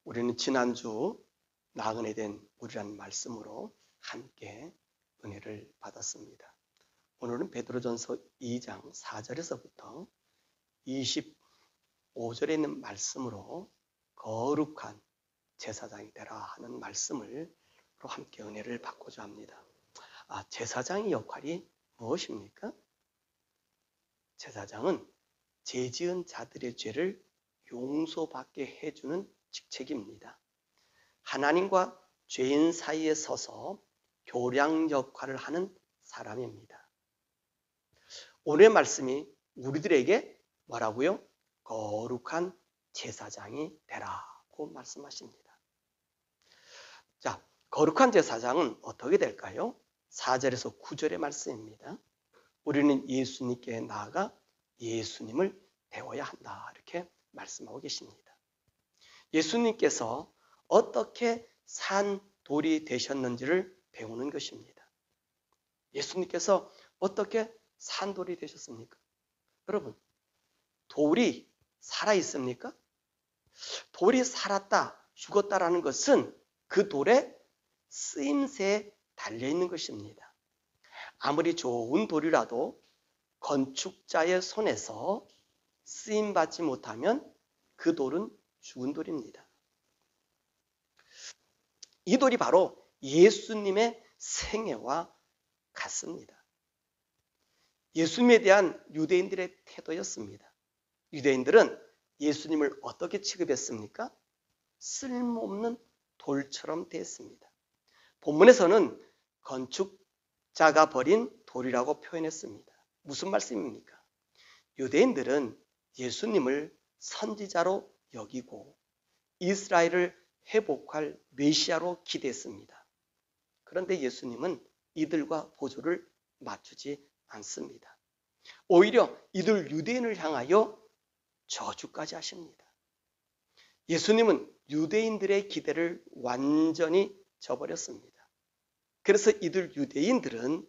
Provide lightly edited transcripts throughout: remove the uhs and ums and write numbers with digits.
우리는 지난주 나그네 된 우리라는 말씀으로 함께 은혜를 받았습니다. 오늘은 베드로전서 2장 4절에서부터 25절에 있는 말씀으로 거룩한 제사장이 되라 하는 말씀으로 함께 은혜를 받고자 합니다. 제사장의 역할이 무엇입니까? 제사장은 죄지은 자들의 죄를 용서받게 해주는 직책입니다. 하나님과 죄인 사이에 서서 교량 역할을 하는 사람입니다. 오늘의 말씀이 우리들에게 뭐라고요? 거룩한 제사장이 되라고 말씀하십니다. 자, 거룩한 제사장은 어떻게 될까요? 4절에서 9절의 말씀입니다. 우리는 예수님께 나아가 예수님을 배워야 한다, 이렇게 말씀하고 계십니다. 예수님께서 어떻게 산돌이 되셨는지를 배우는 것입니다. 예수님께서 어떻게 산돌이 되셨습니까? 여러분, 돌이 살아있습니까? 돌이 살았다, 죽었다라는 것은 그 돌의 쓰임새에 달려있는 것입니다. 아무리 좋은 돌이라도 건축자의 손에서 쓰임받지 못하면 그 돌은 죽은 돌입니다. 이 돌이 바로 예수님의 생애와 같습니다. 예수님에 대한 유대인들의 태도였습니다. 유대인들은 예수님을 어떻게 취급했습니까? 쓸모없는 돌처럼 대했습니다. 본문에서는 건축자가 버린 돌이라고 표현했습니다. 무슨 말씀입니까? 유대인들은 예수님을 선지자로 여기고 이스라엘을 회복할 메시아로 기대했습니다. 그런데 예수님은 이들과 보조를 맞추지 않습니다. 오히려 이들 유대인을 향하여 저주까지 하십니다. 예수님은 유대인들의 기대를 완전히 저버렸습니다. 그래서 이들 유대인들은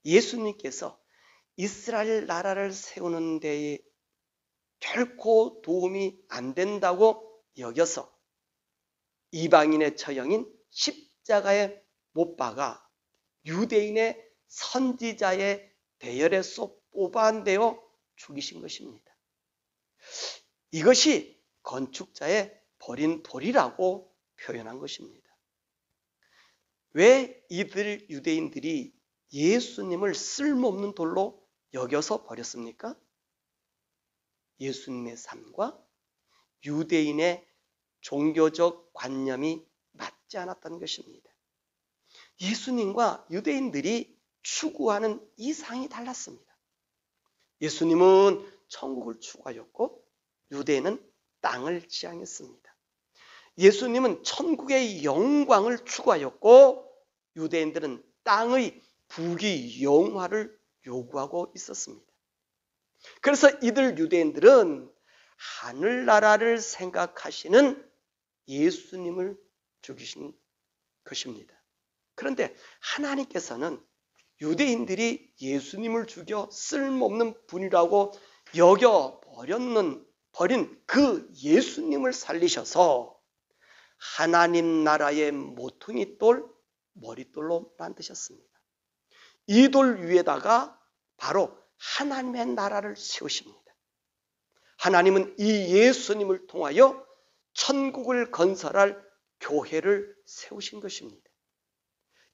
예수님께서 이스라엘 나라를 세우는 데에 결코 도움이 안 된다고 여겨서 이방인의 처형인 십자가에 못 박아 유대인의 선지자의 대열에 쏙 뽑아내어 죽이신 것입니다. 이것이 건축자의 버린 돌이라고 표현한 것입니다. 왜 이들 유대인들이 예수님을 쓸모없는 돌로 여겨서 버렸습니까? 예수님의 삶과 유대인의 종교적 관념이 맞지 않았다는 것입니다. 예수님과 유대인들이 추구하는 이상이 달랐습니다. 예수님은 천국을 추구하였고 유대인은 땅을 지향했습니다. 예수님은 천국의 영광을 추구하였고 유대인들은 땅의 부귀 영화를 요구하고 있었습니다. 그래서 이들 유대인들은 하늘나라를 생각하시는 예수님을 죽이신 것입니다. 그런데 하나님께서는 유대인들이 예수님을 죽여 쓸모없는 분이라고 여겨 버린 그 예수님을 살리셔서 하나님 나라의 모퉁이 돌, 머릿돌로 만드셨습니다. 이 돌 위에다가 바로 하나님의 나라를 세우십니다. 하나님은 이 예수님을 통하여 천국을 건설할 교회를 세우신 것입니다.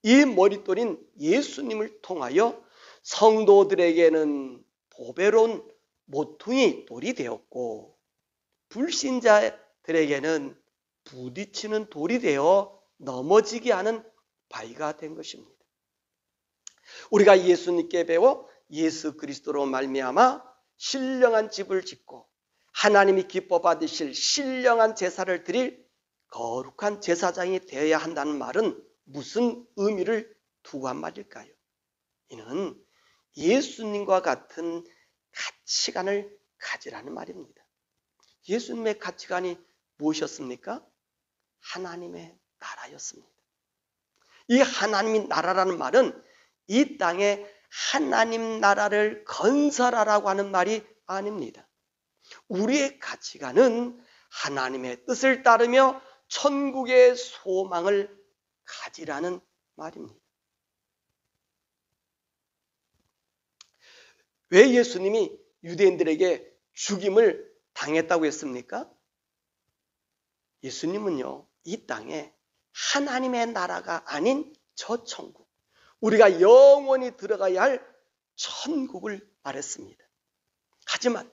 이 머릿돌인 예수님을 통하여 성도들에게는 보배로운 모퉁이 돌이 되었고 불신자들에게는 부딪히는 돌이 되어 넘어지게 하는 바위가 된 것입니다. 우리가 예수님께 배워 예수 그리스도로 말미암아 신령한 집을 짓고 하나님이 기뻐 받으실 신령한 제사를 드릴 거룩한 제사장이 되어야 한다는 말은 무슨 의미를 두고 한 말일까요? 이는 예수님과 같은 가치관을 가지라는 말입니다. 예수님의 가치관이 무엇이었습니까? 하나님의 나라였습니다. 이 하나님의 나라라는 말은 이 땅에 하나님 나라를 건설하라고 하는 말이 아닙니다. 우리의 가치관은 하나님의 뜻을 따르며 천국의 소망을 가지라는 말입니다. 왜 예수님이 유대인들에게 죽임을 당했다고 했습니까? 예수님은요, 이 땅에 하나님의 나라가 아닌 저 천국, 우리가 영원히 들어가야 할 천국을 말했습니다. 하지만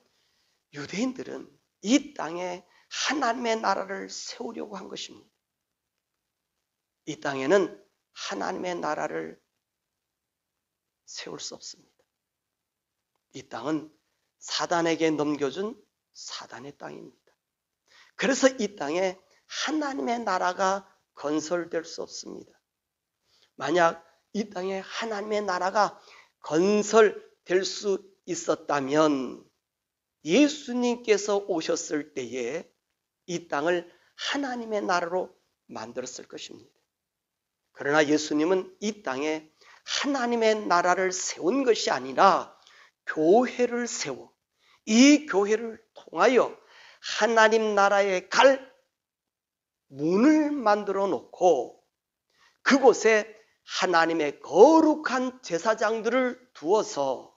유대인들은 이 땅에 하나님의 나라를 세우려고 한 것입니다. 이 땅에는 하나님의 나라를 세울 수 없습니다. 이 땅은 사단에게 넘겨준 사단의 땅입니다. 그래서 이 땅에 하나님의 나라가 건설될 수 없습니다. 만약 이 땅에 하나님의 나라가 건설될 수 있었다면 예수님께서 오셨을 때에 이 땅을 하나님의 나라로 만들었을 것입니다. 그러나 예수님은 이 땅에 하나님의 나라를 세운 것이 아니라 교회를 세워 이 교회를 통하여 하나님 나라에 갈 문을 만들어 놓고 그곳에 하나님의 거룩한 제사장들을 두어서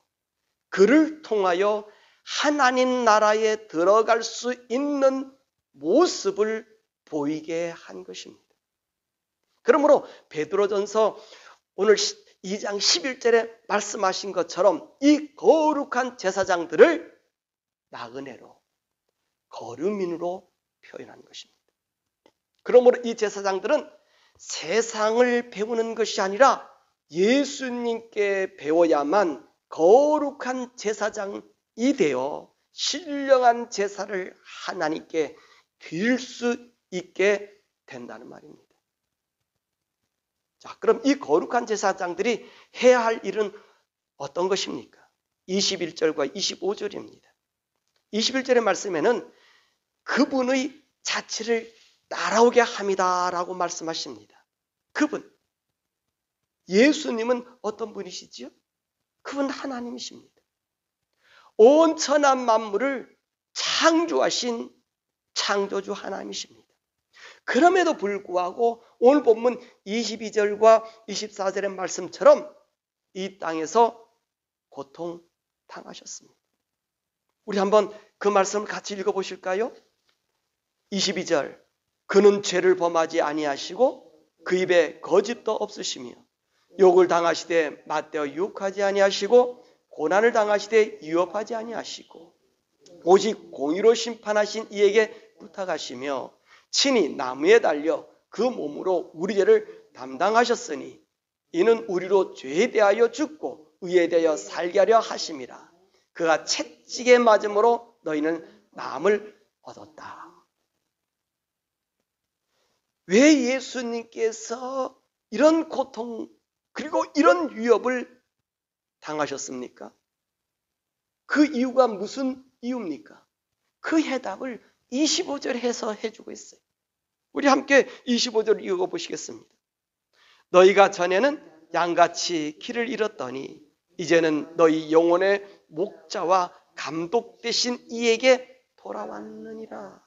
그를 통하여 하나님 나라에 들어갈 수 있는 모습을 보이게 한 것입니다. 그러므로 베드로전서 오늘 2장 11절에 말씀하신 것처럼 이 거룩한 제사장들을 나그네로 거류민으로 표현한 것입니다. 그러므로 이 제사장들은 세상을 배우는 것이 아니라 예수님께 배워야만 거룩한 제사장이 되어 신령한 제사를 하나님께 드릴 수 있게 된다는 말입니다. 자, 그럼 이 거룩한 제사장들이 해야 할 일은 어떤 것입니까? 21절과 25절입니다. 21절의 말씀에는 그분의 자취를 따라오게 합니다라고 말씀하십니다. 그분, 예수님은 어떤 분이시지요? 그분 하나님이십니다. 온 천한 만물을 창조하신 창조주 하나님이십니다. 그럼에도 불구하고 오늘 본문 22절과 24절의 말씀처럼 이 땅에서 고통당하셨습니다. 우리 한번 그 말씀을 같이 읽어보실까요? 22절, 그는 죄를 범하지 아니하시고 그 입에 거짓도 없으시며 욕을 당하시되 맞대어 유혹하지 아니하시고 고난을 당하시되 위협하지 아니하시고 오직 공의로 심판하신 이에게 부탁하시며 친히 나무에 달려 그 몸으로 우리 죄를 담당하셨으니 이는 우리로 죄에 대하여 죽고 의에 대하여 살게 하려 하심이라. 그가 채찍에 맞음으로 너희는 나음을 얻었다. 왜 예수님께서 이런 고통 그리고 이런 위협을 당하셨습니까? 그 이유가 무슨 이유입니까? 그 해답을 25절 해서 해주고 있어요. 우리 함께 25절 읽어보시겠습니다. 너희가 전에는 양같이 길을 잃었더니 이제는 너희 영혼의 목자와 감독 되신 이에게 돌아왔느니라.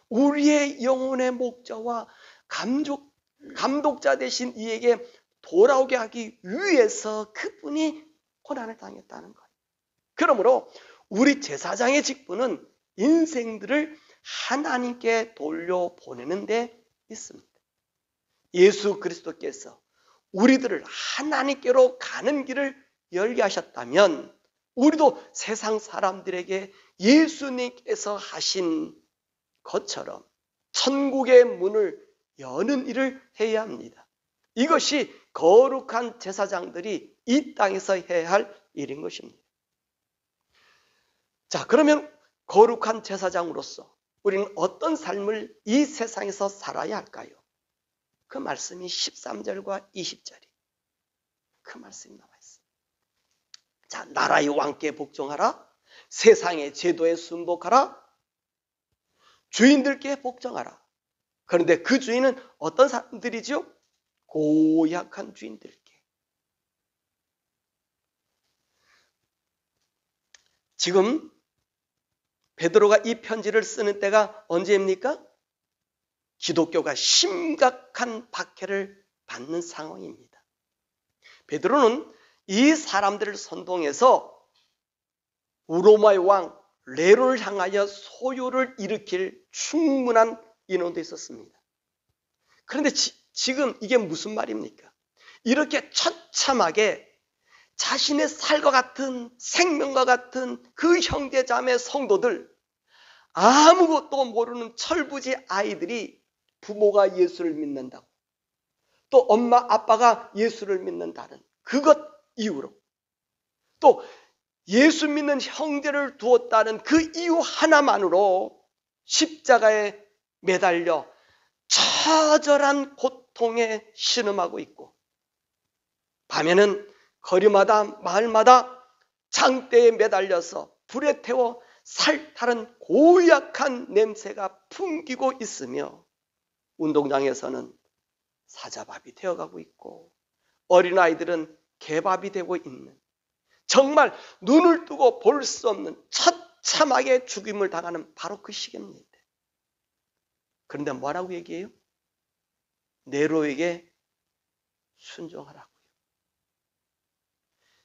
우리의 영혼의 목자와 감독자 되신 이에게 돌아오게 하기 위해서 그분이 고난을 당했다는 거예요. 그러므로 우리 제사장의 직분은 인생들을 하나님께 돌려보내는 데 있습니다. 예수 그리스도께서 우리들을 하나님께로 가는 길을 열게 하셨다면 우리도 세상 사람들에게 예수님께서 하신 것처럼 천국의 문을 여는 일을 해야 합니다. 이것이 거룩한 제사장들이 이 땅에서 해야 할 일인 것입니다. 자, 그러면 거룩한 제사장으로서 우리는 어떤 삶을 이 세상에서 살아야 할까요? 그 말씀이 13절과 20절이 그 말씀이 나와 있어요. 자, 나라의 왕께 복종하라. 세상의 제도에 순복하라. 주인들께 복종하라. 그런데 그 주인은 어떤 사람들이죠? 고약한 주인들께. 지금 베드로가 이 편지를 쓰는 때가 언제입니까? 기독교가 심각한 박해를 받는 상황입니다. 베드로는 이 사람들을 선동해서 로마의 왕 네로를 향하여 소요를 일으킬 충분한 인원도 있었습니다. 그런데 지금 이게 무슨 말입니까? 이렇게 처참하게 자신의 살과 같은 생명과 같은 그 형제자매 성도들, 아무것도 모르는 철부지 아이들이 부모가 예수를 믿는다고, 또 엄마 아빠가 예수를 믿는다는 그것 이유로, 또 예수 믿는 형제를 두었다는 그 이유 하나만으로 십자가에 매달려 처절한 고통에 신음하고 있고, 밤에는 거리마다 마을마다 장대에 매달려서 불에 태워 살타른 고약한 냄새가 풍기고 있으며, 운동장에서는 사자밥이 되어가고 있고 어린아이들은 개밥이 되고 있는, 정말 눈을 뜨고 볼 수 없는 처참하게 죽임을 당하는 바로 그 시기입니다. 그런데 뭐라고 얘기해요? 네로에게 순종하라고요.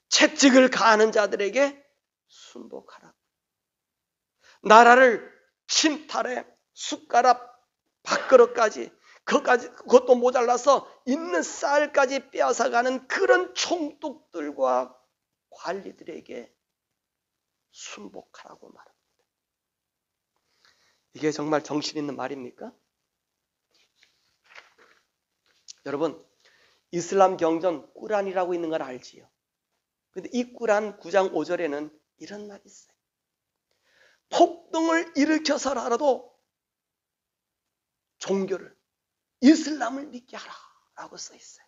채찍을 가하는 자들에게 순복하라고. 나라를 침탈해 숟가락 밥그릇까지, 그것도 모자라서 있는 쌀까지 빼앗아가는 그런 총독들과 관리들에게 순복하라고 말합니다. 이게 정말 정신 있는 말입니까? 여러분, 이슬람 경전 꾸란이라고 있는 걸 알지요? 근데 이 꾸란 9장 5절에는 이런 말이 있어요. 폭동을 일으켜서라도 종교를, 이슬람을 믿게 하라라고 써 있어요.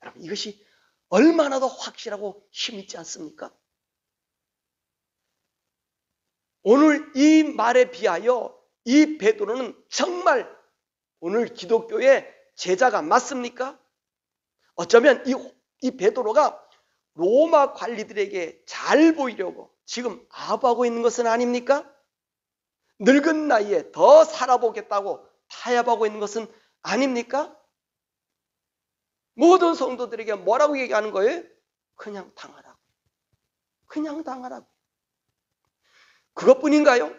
여러분, 이것이 얼마나 더 확실하고 힘있지 않습니까? 오늘 이 말에 비하여 이 베드로는 정말 오늘 기독교의 제자가 맞습니까? 어쩌면 이 베드로가 로마 관리들에게 잘 보이려고 지금 아부하고 있는 것은 아닙니까? 늙은 나이에 더 살아보겠다고 타협하고 있는 것은 아닙니까? 모든 성도들에게 뭐라고 얘기하는 거예요? 그냥 당하라고. 그냥 당하라고. 그것뿐인가요?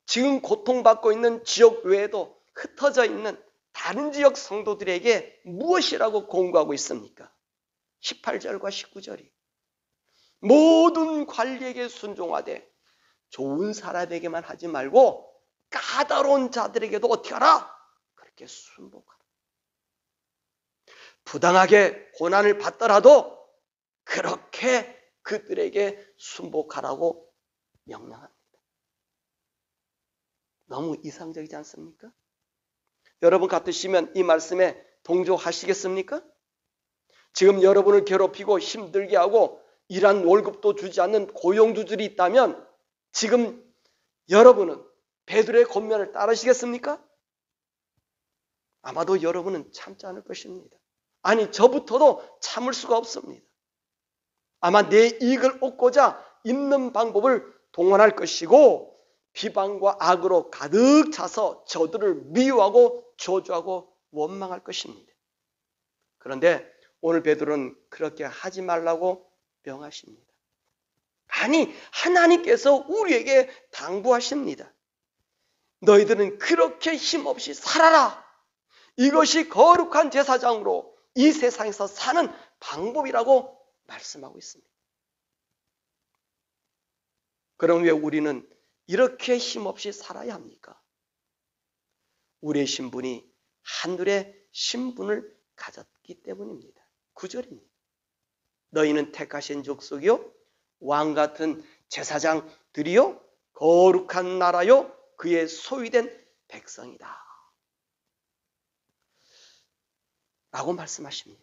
지금 고통받고 있는 지역 외에도 흩어져 있는 다른 지역 성도들에게 무엇이라고 공고하고 있습니까? 18절과 19절이 모든 관리에게 순종하되 좋은 사람에게만 하지 말고 까다로운 자들에게도 어떻게 하라? 그렇게 순복하라. 부당하게 고난을 받더라도 그렇게 그들에게 순복하라고 명령합니다. 너무 이상적이지 않습니까? 여러분 같으시면 이 말씀에 동조하시겠습니까? 지금 여러분을 괴롭히고 힘들게 하고 일한 월급도 주지 않는 고용주들이 있다면 지금 여러분은 베드로의 권면을 따르시겠습니까? 아마도 여러분은 참지 않을 것입니다. 아니, 저부터도 참을 수가 없습니다. 아마 내 이익을 얻고자 있는 방법을 동원할 것이고 비방과 악으로 가득 차서 저들을 미워하고 저주하고 원망할 것입니다. 그런데 오늘 베드로는 그렇게 하지 말라고 명하십니다. 아니, 하나님께서 우리에게 당부하십니다. 너희들은 그렇게 힘없이 살아라. 이것이 거룩한 제사장으로 이 세상에서 사는 방법이라고 말씀하고 있습니다. 그럼 왜 우리는 이렇게 힘없이 살아야 합니까? 우리의 신분이 하늘의 신분을 가졌기 때문입니다. 9절입니다. 너희는 택하신 족속이요 왕 같은 제사장들이요 거룩한 나라요 그의 소유된 백성이다 라고 말씀하십니다.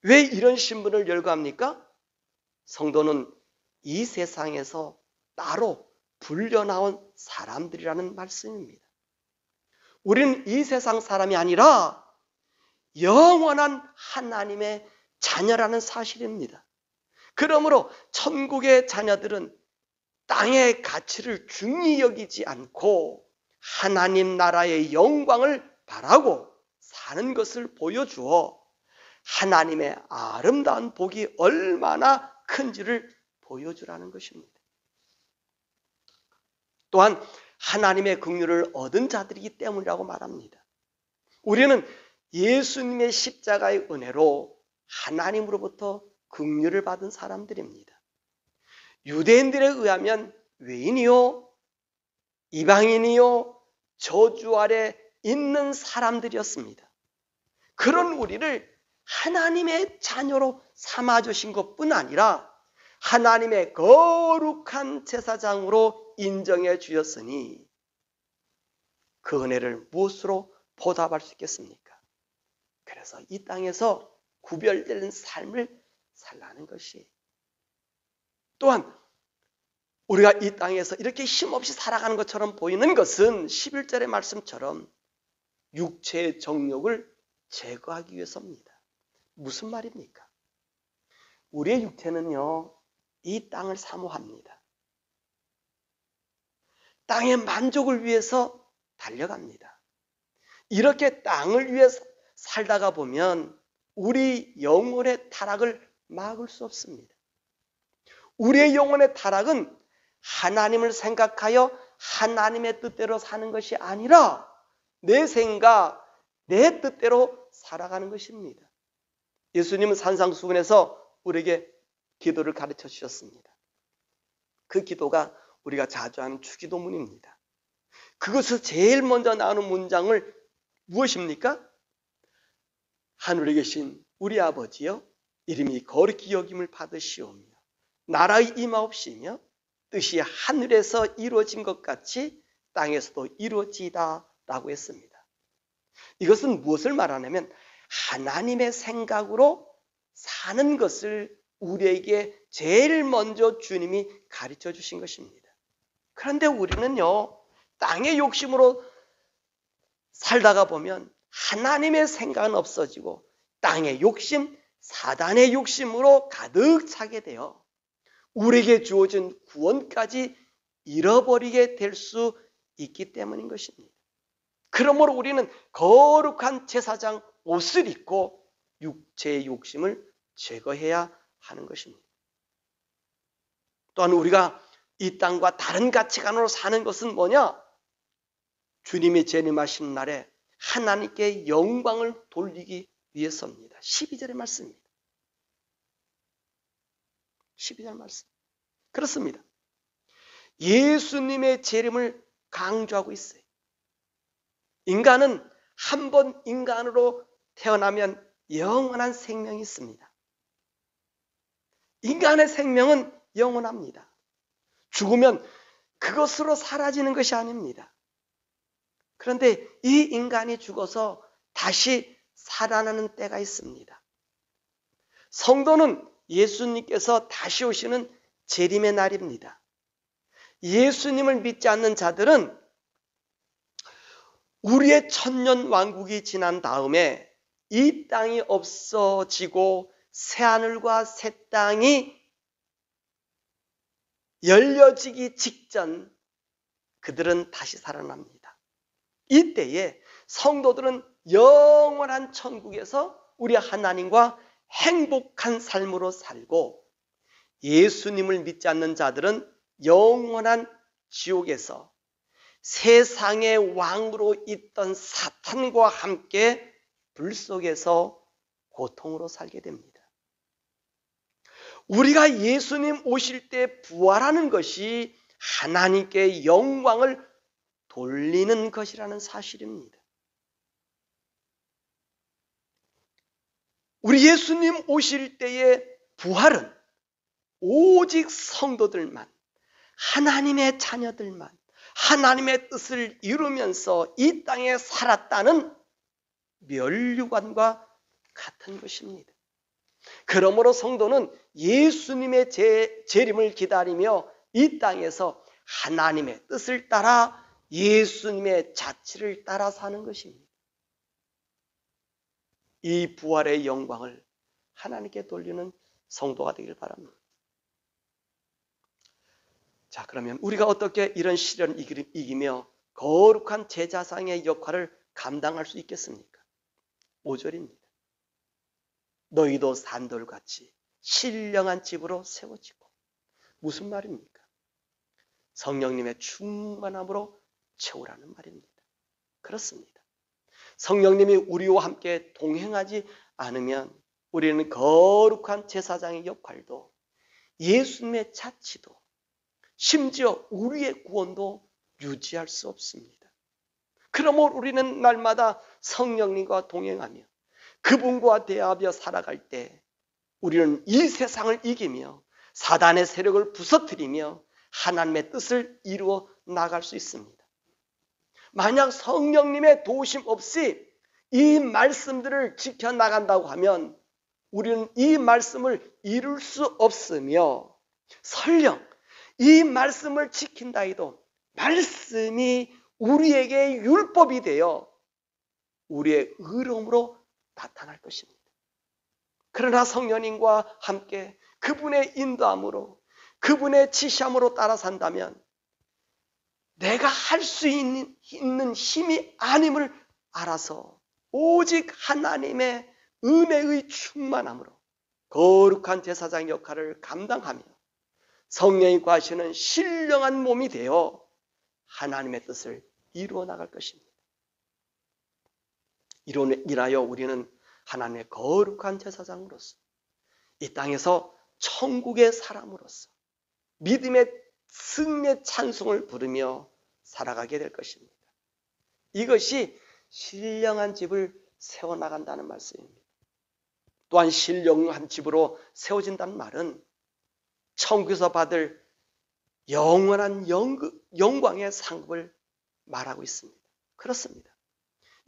왜 이런 신분을 열거합니까? 성도는 이 세상에서 따로 불려나온 사람들이라는 말씀입니다. 우리는 이 세상 사람이 아니라 영원한 하나님의 자녀라는 사실입니다. 그러므로 천국의 자녀들은 땅의 가치를 중히 여기지 않고 하나님 나라의 영광을 바라고 사는 것을 보여주어 하나님의 아름다운 복이 얼마나 큰지를 보여주라는 것입니다. 또한 하나님의 긍휼을 얻은 자들이기 때문이라고 말합니다. 우리는 예수님의 십자가의 은혜로 하나님으로부터 긍휼을 받은 사람들입니다. 유대인들에 의하면 외인이요, 이방인이요, 저주 아래 있는 사람들이었습니다. 그런 우리를 하나님의 자녀로 삼아주신 것뿐 아니라 하나님의 거룩한 제사장으로 인정해 주셨으니 그 은혜를 무엇으로 보답할 수 있겠습니까? 그래서 이 땅에서 구별되는 삶을 살라는 것이, 또한 우리가 이 땅에서 이렇게 힘없이 살아가는 것처럼 보이는 것은 11절의 말씀처럼 육체의 정욕을 제거하기 위해서입니다. 무슨 말입니까? 우리의 육체는요, 이 땅을 사모합니다. 땅의 만족을 위해서 달려갑니다. 이렇게 땅을 위해 살다가 보면 우리 영혼의 타락을 막을 수 없습니다. 우리의 영혼의 타락은 하나님을 생각하여 하나님의 뜻대로 사는 것이 아니라 내 생각, 내 뜻대로 살아가는 것입니다. 예수님은 산상수훈에서 우리에게 기도를 가르쳐 주셨습니다. 그 기도가 우리가 자주 하는 주기도문입니다. 그것에서 제일 먼저 나오는 문장을 무엇입니까? 하늘에 계신 우리 아버지여, 이름이 거룩히 여김을 받으시오며 나라의 임하옵시며 뜻이 하늘에서 이루어진 것 같이 땅에서도 이루어지이다 라고 했습니다. 이것은 무엇을 말하냐면 하나님의 생각으로 사는 것을 우리에게 제일 먼저 주님이 가르쳐 주신 것입니다. 그런데 우리는요, 땅의 욕심으로 살다가 보면 하나님의 생각은 없어지고 땅의 욕심, 사단의 욕심으로 가득 차게 되어 우리에게 주어진 구원까지 잃어버리게 될 수 있기 때문인 것입니다. 그러므로 우리는 거룩한 제사장 옷을 입고 육체의 욕심을 제거해야 하는 것입니다. 또한 우리가 이 땅과 다른 가치관으로 사는 것은 뭐냐? 주님이 재림하시는 날에 하나님께 영광을 돌리기 위해서입니다. 12절의 말씀입니다. 12절 말씀. 그렇습니다. 예수님의 재림을 강조하고 있어요. 인간은 한 번 인간으로 태어나면 영원한 생명이 있습니다. 인간의 생명은 영원합니다. 죽으면 그것으로 사라지는 것이 아닙니다. 그런데 이 인간이 죽어서 다시 살아나는 때가 있습니다. 성도는 예수님께서 다시 오시는 재림의 날입니다. 예수님을 믿지 않는 자들은 우리의 천년 왕국이 지난 다음에 이 땅이 없어지고 새하늘과 새 땅이 열려지기 직전 그들은 다시 살아납니다. 이때에 성도들은 영원한 천국에서 우리 하나님과 행복한 삶으로 살고, 예수님을 믿지 않는 자들은 영원한 지옥에서 세상의 왕으로 있던 사탄과 함께 불 속에서 고통으로 살게 됩니다. 우리가 예수님 오실 때 부활하는 것이 하나님께 영광을 돌리는 것이라는 사실입니다. 우리 예수님 오실 때의 부활은 오직 성도들만, 하나님의 자녀들만 하나님의 뜻을 이루면서 이 땅에 살았다는 면류관과 같은 것입니다. 그러므로 성도는 예수님의 재림을 기다리며 이 땅에서 하나님의 뜻을 따라 예수님의 자치를 따라 사는 것입니다. 이 부활의 영광을 하나님께 돌리는 성도가 되길 바랍니다. 자, 그러면 우리가 어떻게 이런 시련을 이기며 거룩한 제사장의 역할을 감당할 수 있겠습니까? 5절입니다. 너희도 산돌같이 신령한 집으로 세워지고. 무슨 말입니까? 성령님의 충만함으로 채우라는 말입니다. 그렇습니다. 성령님이 우리와 함께 동행하지 않으면 우리는 거룩한 제사장의 역할도, 예수님의 자치도, 심지어 우리의 구원도 유지할 수 없습니다. 그러므로 우리는 날마다 성령님과 동행하며 그분과 대하여 살아갈 때 우리는 이 세상을 이기며 사단의 세력을 부서뜨리며 하나님의 뜻을 이루어 나갈 수 있습니다. 만약 성령님의 도우심 없이 이 말씀들을 지켜나간다고 하면 우리는 이 말씀을 이룰 수 없으며, 설령 이 말씀을 지킨다 해도 말씀이 우리에게 율법이 되어 우리의 의로움으로 나타날 것입니다. 그러나 성령님과 함께 그분의 인도함으로, 그분의 지시함으로 따라 산다면 내가 할 수 있는 힘이 아님을 알아서 오직 하나님의 은혜의 충만함으로 거룩한 제사장 역할을 감당하며 성령이 구하시는 신령한 몸이 되어 하나님의 뜻을 이루어 나갈 것입니다. 이라여 우리는 하나님의 거룩한 제사장으로서 이 땅에서 천국의 사람으로서 믿음의 승리의 찬송을 부르며 살아가게 될 것입니다. 이것이 신령한 집을 세워나간다는 말씀입니다. 또한 신령한 집으로 세워진다는 말은 천국에서 받을 영원한 영광의 상급을 말하고 있습니다. 그렇습니다.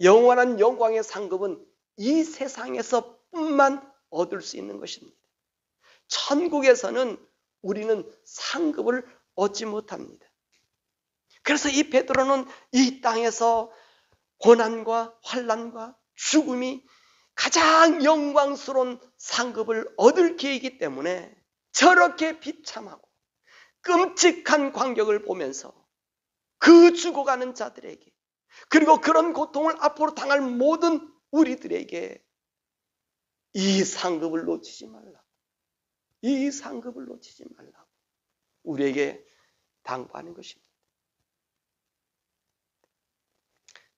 영원한 영광의 상급은 이 세상에서 뿐만 얻을 수 있는 것입니다. 천국에서는 우리는 상급을 얻지 못합니다. 그래서 이 베드로는 이 땅에서 고난과 환난과 죽음이 가장 영광스러운 상급을 얻을 기회이기 때문에 저렇게 비참하고 끔찍한 광경을 보면서 그 죽어가는 자들에게, 그리고 그런 고통을 앞으로 당할 모든 우리들에게 이 상급을 놓치지 말라고, 이 상급을 놓치지 말라고 우리에게 당부하는 것입니다.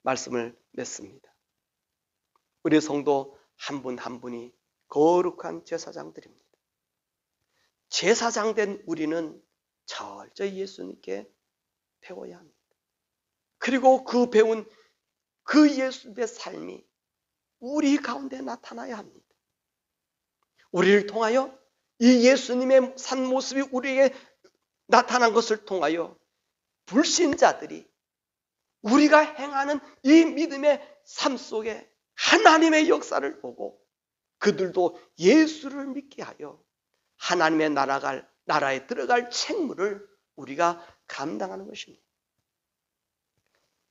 말씀을 맺습니다. 우리 성도 한 분 한 분이 거룩한 제사장들입니다. 제사장된 우리는 철저히 예수님께 배워야 합니다. 그리고 그 배운 그 예수님의 삶이 우리 가운데 나타나야 합니다. 우리를 통하여 이 예수님의 산 모습이 우리에게 나타난 것을 통하여 불신자들이 우리가 행하는 이 믿음의 삶 속에 하나님의 역사를 보고 그들도 예수를 믿게 하여 하나님의 나라에 들어갈 책무를 우리가 감당하는 것입니다.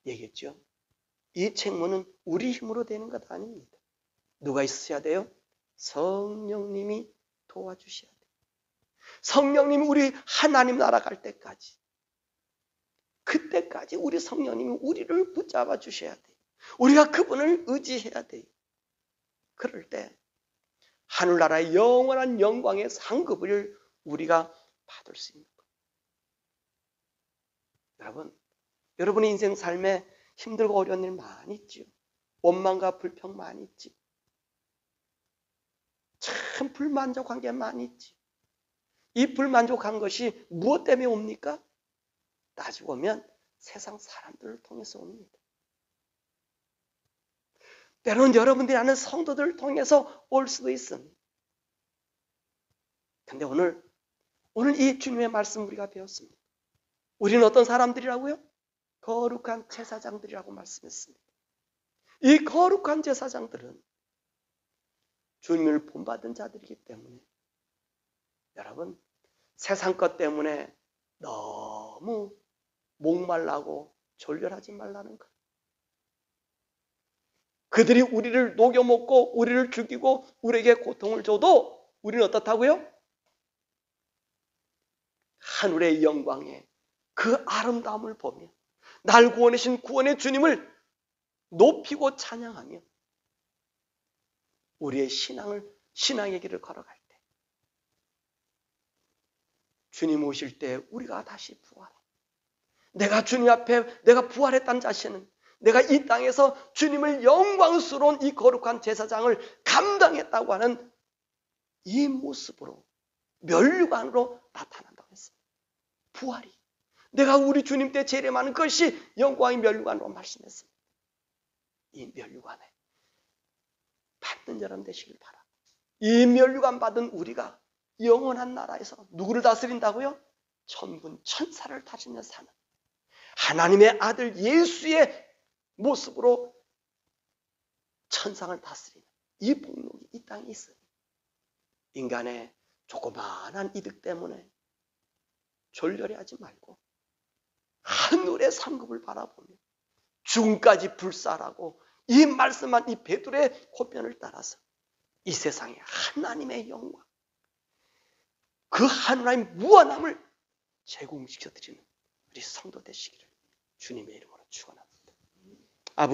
얘기했죠. 이 책무는 우리 힘으로 되는 것 아닙니다. 누가 있으셔야 돼요? 성령님이 도와주셔야 돼요. 성령님이 우리 하나님 나라 갈 때까지, 그때까지 우리 성령님이 우리를 붙잡아 주셔야 돼요. 우리가 그분을 의지해야 돼요. 그럴 때 하늘나라의 영원한 영광의 상급을 우리가 받을 수 있는 거예요. 여러분의 인생 삶에 힘들고 어려운 일 많이 있죠. 원망과 불평 많이 있지. 참 불만족한 게 많이 있지. 이 불만족한 것이 무엇 때문에 옵니까? 따지고 보면 세상 사람들을 통해서 옵니다. 때로는 여러분들이 아는 성도들을 통해서 올 수도 있습니다. 근데 오늘 이 주님의 말씀 우리가 배웠습니다. 우리는 어떤 사람들이라고요? 거룩한 제사장들이라고 말씀했습니다. 이 거룩한 제사장들은 주님을 본받은 자들이기 때문에 여러분, 세상 것 때문에 너무 목말라고 졸렬하지 말라는 거예요. 그들이 우리를 녹여먹고 우리를 죽이고 우리에게 고통을 줘도 우리는 어떻다고요? 하늘의 영광에 그 아름다움을 보며 날 구원하신 구원의 주님을 높이고 찬양하며 우리의 신앙의 길을 걸어갈 때 주님 오실 때 우리가 다시 부활해. 내가 주님 앞에 내가 부활했다는 자신은 내가 이 땅에서 주님을 영광스러운 이 거룩한 제사장을 감당했다고 하는 이 모습으로 면류관으로 나타난다고 했습니다. 부활이. 내가 우리 주님 때 재림하는 것이 영광의 면류관으로 말씀했습니다. 이 면류관에 받는 여러분 되시길 바랍니다. 이 면류관 받은 우리가 영원한 나라에서 누구를 다스린다고요? 천군 천사를 다스리며 사는 하나님의 아들 예수의 모습으로 천상을 다스리는 이 복록이 이 땅에 있으니 인간의 조그마한 이득 때문에 졸렬히 하지 말고 하늘의 상급을 바라보며 죽음까지 불사하고 이 말씀한 이 베드로의 고편을 따라서 이 세상에 하나님의 영광, 그 하나님의 무한함을 제공시켜드리는 우리 성도 되시기를 주님의 이름으로 축원합니다.